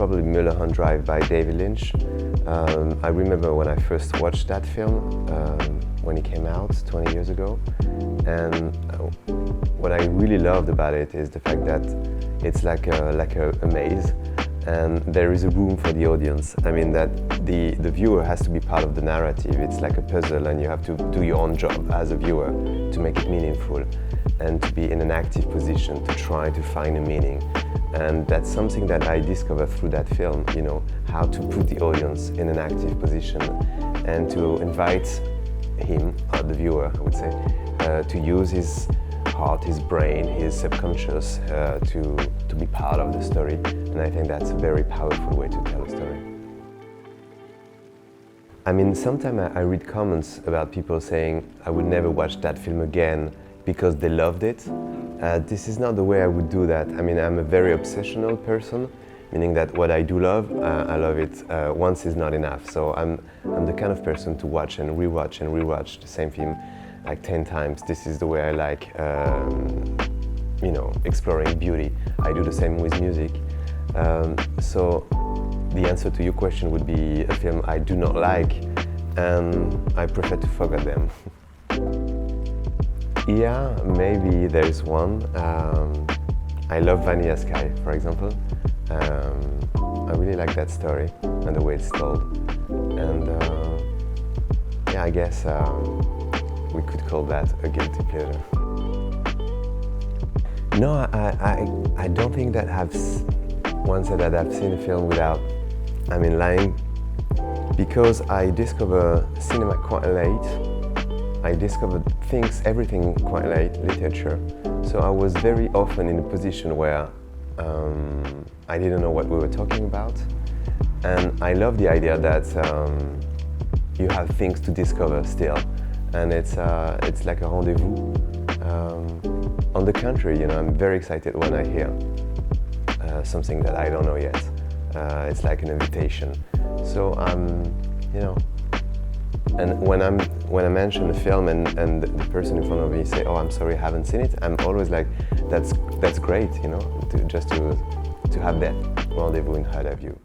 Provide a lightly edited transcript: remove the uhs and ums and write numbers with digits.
probably Mulholland Drive by David Lynch. I remember when I first watched that film, when it came out 20 years ago. And what I really loved about it is the fact that it's like a maze, and there is a room for the audience. I mean that the viewer has to be part of the narrative. It's like a puzzle, and you have to do your own job as a viewer to make it meaningful and to be in an active position to try to find a meaning. And that's something that I discovered through that film, you know, how to put the audience in an active position and to invite him, the viewer, I would say, to use his heart, his brain, his subconscious to be part of the story. And I think that's a very powerful way to tell a story. I mean, sometimes I read comments about people saying, I would never watch that film again because they loved it. This is not the way I would do that. I mean, I'm a very obsessional person, meaning that what I do love, I love it. Once is not enough. So I'm the kind of person to watch and rewatch the same film like 10 times. This is the way I like, you know, exploring beauty. I do the same with music. So the answer to your question would be a film I do not like, and I prefer to forget them. Yeah, maybe there's one. I love Vanilla Sky, for example. I really like that story and the way it's told. And yeah, I guess we could call that a guilty pleasure. No, I don't think that I've once said that I've seen a film without, I mean, lying, because I discover cinema quite late. I discovered everything quite late, literature. So I was very often in a position where I didn't know what we were talking about. And I love the idea that you have things to discover still. And it's like a rendezvous. On the contrary, you know, I'm very excited when I hear something that I don't know yet. It's like an invitation. So you know, and when I mention a film and the person in front of me say, "Oh, I'm sorry, I haven't seen it," I'm always like, "That's great," you know, to have that rendezvous in front of you.